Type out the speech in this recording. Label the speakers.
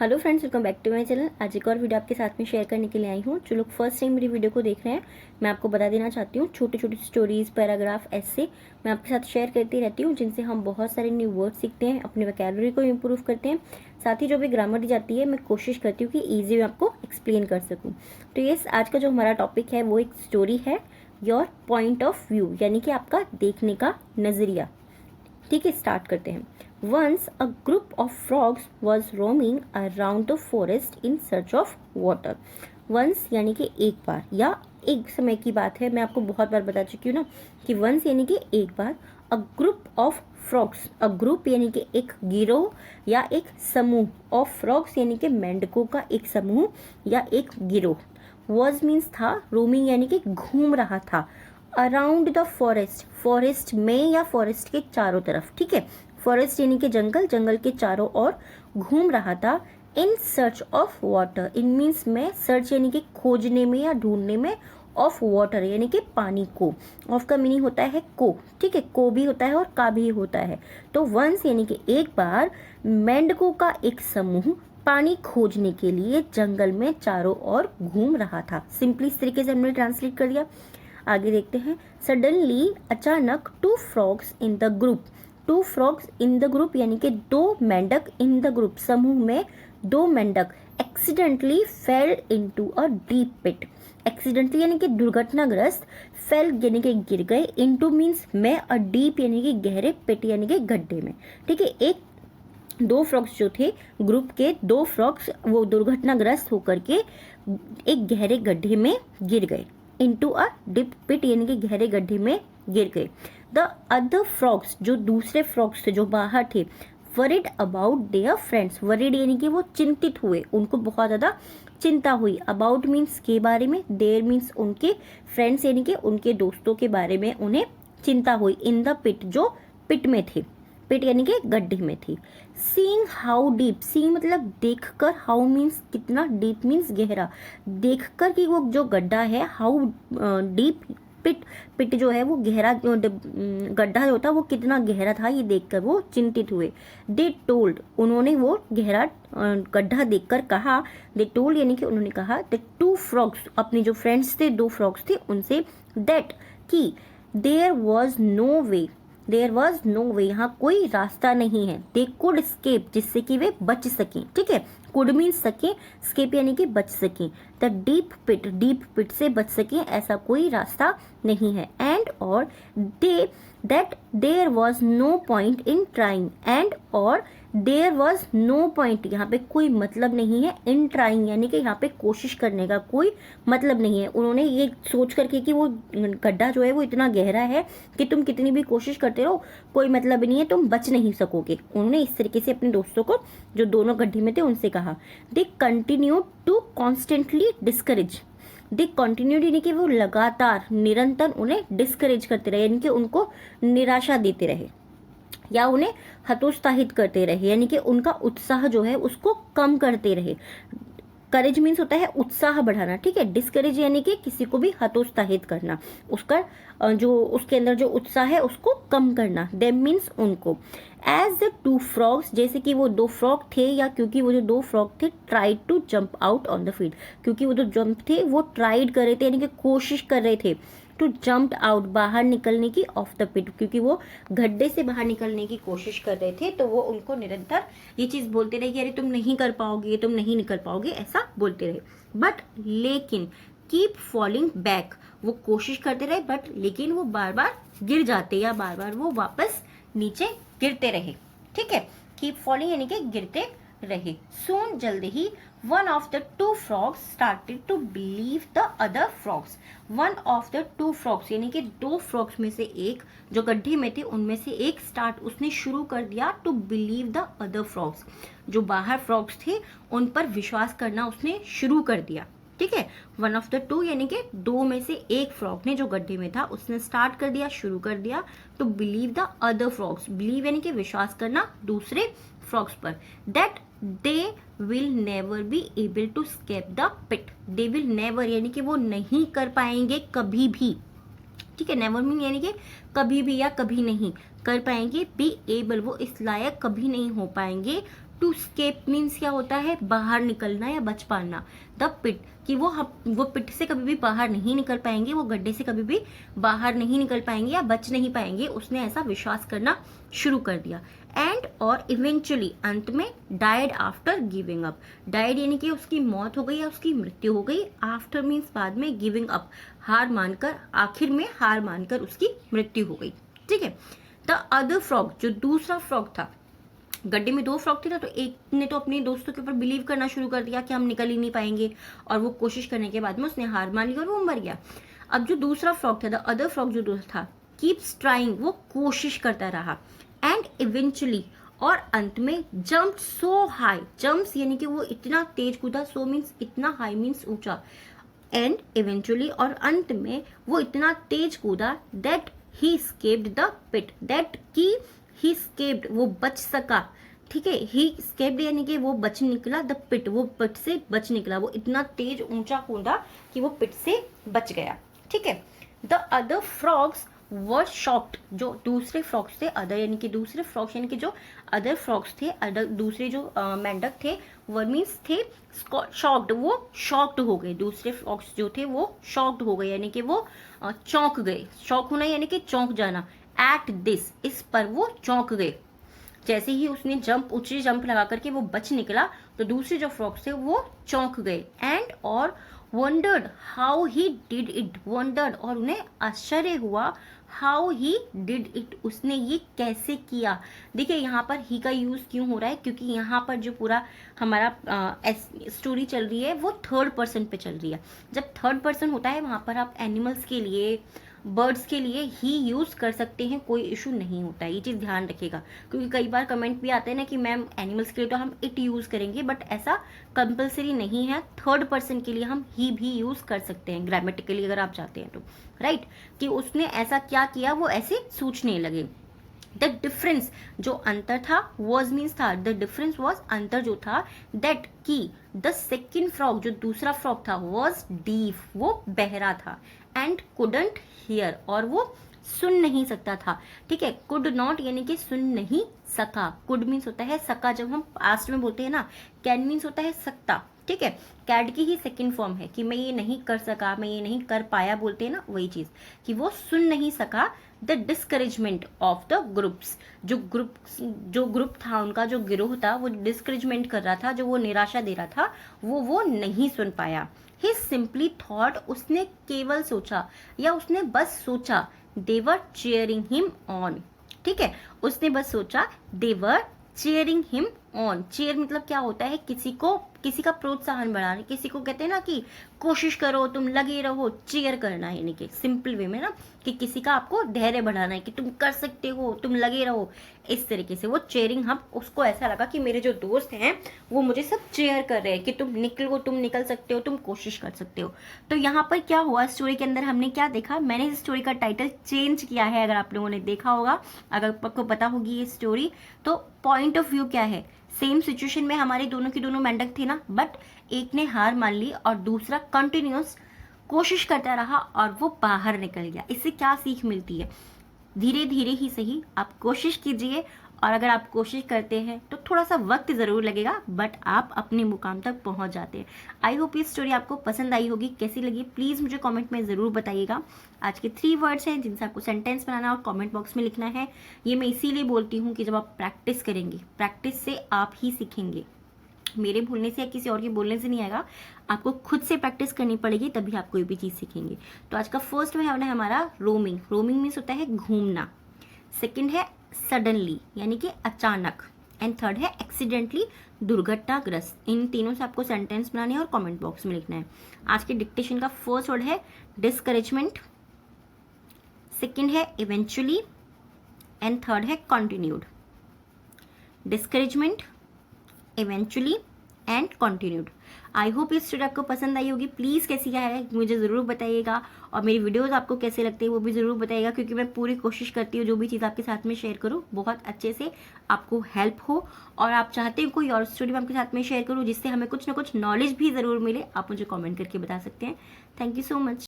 Speaker 1: Hello friends, welcome back to my channel. आज एक और वीडियो आपके साथ में शेयर करने के लिए आई हूँ। जो लोग फर्स्ट टाइम मेरी वीडियो को देख रहे हैं, मैं आपको बता देना चाहती हूँ, छोटी छोटी स्टोरीज, पैराग्राफ, ऐसे मैं आपके साथ शेयर करती रहती हूँ, जिनसे हम बहुत सारे न्यू वर्ड सीखते हैं, अपने वोकैबुलरी को इम्प्रूव करते हैं। साथ ही जो भी ग्रामर दी जाती है, मैं कोशिश करती हूँ कि ईजी में आपको एक्सप्लेन कर सकूँ। तो यस, आज का जो हमारा टॉपिक है वो एक स्टोरी है, योर पॉइंट ऑफ व्यू, यानी कि आपका देखने का नज़रिया। ठीक है, स्टार्ट करते हैं। Once a group of frogs was roaming around the forest in search of water. Once यानी कि एक बार या एक समय की बात है। मैं आपको बहुत बार बता चुकी हूँ ना कि once यानी कि एक बार, a group of frogs, a group यानी कि एक गिरोह या एक समूह, of frogs यानी कि मेंढकों का एक समूह या एक गिरोह। was means था, roaming यानी कि घूम रहा था, अराउंड द फॉरेस्ट, फॉरेस्ट में या फॉरेस्ट के चारों तरफ। ठीक है, फॉरेस्ट यानी कि जंगल, जंगल के चारों ओर घूम रहा था। In search of water, in means में, सर्च यानी कि खोजने में या ढूंढने में, ऑफ वाटर यानी कि पानी को। ऑफ का मीनिंग होता है को। ठीक है, को भी होता है और का भी होता है। तो वंस यानी कि एक बार, मेंढकों का एक समूह पानी खोजने के लिए जंगल में चारों ओर घूम रहा था। सिंपली इस तरीके से हमने ट्रांसलेट कर दिया। आगे देखते हैं। सडनली, अचानक, two frogs in the group, two frogs in the group यानी कि दो मेंढक, इन द ग्रुप समूह में दो मेंढक, accidentally fell into a deep pit. Accidentally यानी कि दुर्घटनाग्रस्त, फेल यानी कि गिर गए, इनटू मीन्स में, अ डीप यानी कि गहरे, पिट यानी कि गड्ढे में। ठीक है, एक दो फ्रॉग्स जो थे, ग्रुप के दो फ्रॉग्स, वो दुर्घटनाग्रस्त होकर के एक गहरे गड्ढे में गिर गए। इनटू अ डीप पिट यानी कि गहरे गड्ढे में गिर गए। द अदर फ्रॉग्स, जो दूसरे फ्रॉग्स थे जो बाहर थे, worried about their friends, worried यानी कि वो चिंतित हुए, उनको बहुत ज्यादा चिंता हुई। अबाउट मीन्स के बारे में, देयर मीन्स उनके, फ्रेंड्स यानी कि उनके दोस्तों के बारे में उन्हें चिंता हुई। इन द पिट, जो पिट में थे, पिट यानी कि गड्ढे में थी। सीइंग हाउ डीप, सीइंग मतलब देखकर, हाउ मीन्स कितना, डीप मीन्स गहरा, देखकर कि वो जो गड्ढा है, हाउ डीप, पिट, पिट जो है वो गहरा, गड्ढा जो था वो कितना गहरा था, ये देखकर वो चिंतित हुए। दे टोल्ड, उन्होंने वो गहरा गड्ढा देखकर कहा, दे टोल्ड यानी कि उन्होंने कहा, द टू फ्रॉग्स, अपने जो फ्रेंड्स थे, दो फ्रॉग्स थे, उनसे, दैट कि, there was no way, there was no way, यहाँ कोई रास्ता नहीं है। दे कुड स्केप, जिससे कि वे बच सकें। ठीक है, कुड मीन सके, स्केप यानी कि बच सकें। The deep pit, deep pit से बच सकें, ऐसा कोई रास्ता नहीं है। एंड और they, that there was no point in trying, and और देयर वॉज नो पॉइंट, यहाँ पे कोई मतलब नहीं है, इन ट्राइंग यानी कि यहाँ पे कोशिश करने का कोई मतलब नहीं है। उन्होंने ये सोच करके कि वो गड्ढा जो है वो इतना गहरा है कि तुम कितनी भी कोशिश करते रहो, कोई मतलब नहीं है, तुम बच नहीं सकोगे। उन्होंने इस तरीके से अपने दोस्तों को, जो दोनों गड्ढे में थे, उनसे कहा। They continue to constantly discourage, they continued यानी कि वो लगातार, निरंतर उन्हें डिस्करेज करते रहे, यानी कि उनको निराशा देते रहे या उन्हें हतोत्साहित करते रहे, यानी कि उनका उत्साह जो है उसको कम करते रहे। करेज मीन्स होता है उत्साह बढ़ाना। ठीक है, डिस्करेज यानी कि किसी को भी हतोत्साहित करना, उसका जो उसके अंदर जो उत्साह है उसको कम करना। देम मीन्स उनको। एज द टू फ्रॉग्स, जैसे कि वो दो फ्रॉग थे, या क्योंकि वो जो दो फ्रॉग थे, tried to jump out on the field, क्योंकि वो जो जंप थे वो ट्राइड कर रहे थे, यानी कि कोशिश कर रहे थे, टू जम्प आउट, बाहर निकलने की, ऑफ द पिट, क्योंकि वो गड्ढे से बाहर निकलने की कोशिश कर रहे थे, तो वो उनको निरंतर ये चीज बोलते रहे कि अरे तुम नहीं कर पाओगे, तुम नहीं निकल पाओगे, ऐसा बोलते रहे। बट लेकिन, कीप फॉलिंग बैक, वो कोशिश करते रहे, बट लेकिन वो बार बार गिर जाते, या बार बार वो वापस नीचे गिरते रहे। ठीक है, कीप फॉलिंग यानी कि गिरते रहे। सून, जल्द ही, one of the two frogs started to believe the other frogs, one of the two frogs यानी कि दो फ्रॉग्स में से एक, जो गड्ढे में थे उनमें से एक, स्टार्ट, उसने शुरू कर दिया, to believe the other frogs, जो बाहर फ्रॉग्स थे उन पर विश्वास करना उसने शुरू कर दिया। ठीक है, वन ऑफ द टू यानी कि दो में से एक फ्रॉग ने, जो गड्ढे में था, उसने स्टार्ट कर दिया, शुरू कर दिया, to believe the other frogs, believe यानी कि विश्वास करना दूसरे फ्रॉग्स पर, that they will never be able to escape the pit. They will never यानी कि वो नहीं कर पाएंगे कभी भी। ठीक है, नेवर मीन यानी कि कभी भी या कभी नहीं कर पाएंगे, बी एबल वो इस लायक कभी नहीं हो पाएंगे, टू स्केप मीन्स क्या होता है, बाहर निकलना या बच पाना। द पिट, कि वो पिट से कभी भी बाहर नहीं निकल पाएंगे, वो गड्ढे से कभी भी बाहर नहीं निकल पाएंगे या बच नहीं पाएंगे। उसने ऐसा विश्वास करना शुरू कर दिया। एंड और इवेंचुअली, अंत में, died after giving up. Died यानी कि उसकी मौत हो गई या उसकी मृत्यु हो गई। आफ्टर मीन्स बाद में, गिविंग अप हार मानकर, आखिर में हार मानकर उसकी मृत्यु हो गई। ठीक है। द अदर फ्रॉग, जो दूसरा फ्रॉग था, गड्ढे में 2 फ्रॉग थे ना, तो एक ने तो अपने दोस्तों के ऊपर बिलीव करना शुरू कर दिया कि हम निकल ही नहीं पाएंगे, और वो कोशिश करने के बाद में उसने हार मान ली और वो मर गया। अब जो दूसरा फ्रॉग था, द अदर फ्रॉग जो दूसरा था, कीप्स ट्राइंग, वो कोशिश करता रहा। एंड इवेंचुअली, और अंत में, जम्प सो हाई, जम्प्स यानी कि वो इतना तेज कूदा, सो मीन्स इतना, हाई मीन्स ऊंचा। एंड इवेंचुअली, और अंत में वो इतना तेज कूदा, that he escaped the pit, that की ही स्केप्ड, वो बच सका। ठीक है, ही स्केप्ड यानी कि वो बच निकला, द पिट, वो पिट से बच निकला, वो इतना तेज ऊंचा कूदा कि वो पिट से बच गया। ठीक है। The other frogs were shocked, जो दूसरे फ्रॉग्स थे, अदर यानी कि दूसरे फ्रॉग्स यानी कि जो अदर फ्रॉग्स थे, अदर दूसरे जो मेंढक थे, वर मीन्स थे शॉक्ड, वो शॉक्ड हो गए। दूसरे फ्रॉग्स जो थे वो शॉक्ड हो गए, यानी कि वो चौंक गए। शॉक होना यानी कि चौंक जाना। एट दिस, इस पर वो चौंक गए। जैसे ही उसने ऊंची जंप लगा करके वो बच निकला, तो दूसरे जो फ्रॉग्स थे वो चौंक गए। एंड और wondered how he did it, wondered, और उन्हें आश्चर्य हुआ, हाउ ही डिड इट, उसने ये कैसे किया। देखिए यहाँ पर ही का यूज क्यों हो रहा है, क्योंकि यहाँ पर जो पूरा हमारा स्टोरी चल रही है वो 3rd पर्सन पे चल रही है। जब 3rd पर्सन होता है वहां पर आप एनिमल्स के लिए, बर्ड्स के लिए ही यूज कर सकते हैं, कोई इशू नहीं होता है। ये चीज ध्यान रखेगा, क्योंकि कई बार कमेंट भी आते हैं ना कि मैम एनिमल्स के लिए तो हम इट यूज करेंगे, बट ऐसा कंपलसरी नहीं है। 3rd पर्सन के लिए हम ही भी यूज कर सकते हैं ग्रामेटिकली, अगर आप चाहते हैं तो, राइट। कि उसने ऐसा क्या किया, वो ऐसे सोचने लगे। द डिफरेंस, जो अंतर था, वॉज मीन्स था, द डिफरेंस वॉज, अंतर जो था, दैट की द सेकेंड फ्रॉग, जो दूसरा फ्रॉग था, वॉज डीफ, वो बहरा था। एंड कुडंट हियर, और वो सुन नहीं सकता था। ठीक है, कुड नॉट यानी कि सुन नहीं सका। कुड मीन्स होता है सका, जब हम पास्ट में बोलते हैं ना। कैन मीन्स होता है सकता। ठीक है, कैड की ही सेकंड फॉर्म है कि मैं ये नहीं कर सका, मैं ये नहीं कर पाया, बोलते हैं ना, वही चीज कि वो सुन नहीं सका। The discouragement of the groups, जो ग्रुप था उनका, जो गिरोह था, वो डिस्करेजमेंट कर रहा था, जो वो निराशा दे रहा था, वो नहीं सुन पाया। ही सिंपली थॉट, उसने केवल सोचा या उसने बस सोचा, दे वर चीयरिंग हिम ऑन। ठीक है, उसने बस सोचा, दे वर चीयरिंग हिम ऑन। चीयर मतलब क्या होता है, किसी का प्रोत्साहन बढ़ाना, किसी को कहते हैं ना कि कोशिश करो, तुम लगे रहो, चीयर करना है, यानी कि सिंपल वे में ना, कि किसी का आपको धैर्य बढ़ाना है कि तुम कर सकते हो, तुम लगे रहो, इस तरीके से वो चेयरिंग। हम उसको ऐसा लगा कि मेरे जो दोस्त हैं वो मुझे सब चेयर कर रहे हैं कि तुम निकल सकते हो, तुम कोशिश कर सकते हो। तो यहाँ पर क्या हुआ, स्टोरी के अंदर हमने क्या देखा, मैंने इस स्टोरी का टाइटल चेंज किया है, अगर आप लोगों ने देखा होगा, अगर आपको पता होगी ये स्टोरी, तो पॉइंट ऑफ व्यू क्या है, सेम सिचुएशन में हमारे दोनों की दोनों मेंढक थे ना, बट एक ने हार मान ली और दूसरा कंटिन्यूअस कोशिश करता रहा और वो बाहर निकल गया। इससे क्या सीख मिलती है, धीरे धीरे ही सही आप कोशिश कीजिए, और अगर आप कोशिश करते हैं तो थोड़ा सा वक्त ज़रूर लगेगा, बट आप अपने मुकाम तक पहुंच जाते हैं। आई होप ये स्टोरी आपको पसंद आई होगी। कैसी लगी प्लीज़ मुझे कमेंट में ज़रूर बताइएगा। आज के 3 वर्ड्स हैं जिनसे आपको सेंटेंस बनाना और कमेंट बॉक्स में लिखना है। ये मैं इसीलिए बोलती हूँ कि जब आप प्रैक्टिस करेंगे, प्रैक्टिस से आप ही सीखेंगे। मेरे बोलने से या किसी और के बोलने से नहीं आएगा, आपको खुद से प्रैक्टिस करनी पड़ेगी, तभी आप कोई भी चीज़ सीखेंगे। तो आज का फर्स्ट में है हमारा रोमिंग। रोमिंग मीन्स होता है घूमना। सेकंड है सडनली यानी कि अचानक। एंड थर्ड है एक्सीडेंटली, दुर्घटनाग्रस्त। इन तीनों से आपको सेंटेंस बनाने हैं और कमेंट बॉक्स में लिखना है। आज के डिक्टेशन का फर्स्ट वर्ड है डिस्करेजमेंट, सेकंड है इवेंचुअली, एंड थर्ड है continued. Discouragement, eventually and continued. I hope ये स्टोरी आपको पसंद आई होगी। प्लीज़ कैसी है मुझे ज़रूर बताइएगा, और मेरी वीडियोस आपको कैसे लगते हैं वो भी ज़रूर बताइएगा, क्योंकि मैं पूरी कोशिश करती हूँ जो भी चीज़ आपके साथ में शेयर करूँ बहुत अच्छे से आपको हेल्प हो। और आप चाहते हैं कोई और स्टोरी मैं आपके साथ में शेयर करूँ जिससे हमें कुछ ना कुछ नॉलेज भी ज़रूर मिले, आप मुझे कॉमेंट करके बता सकते हैं। Thank you so much.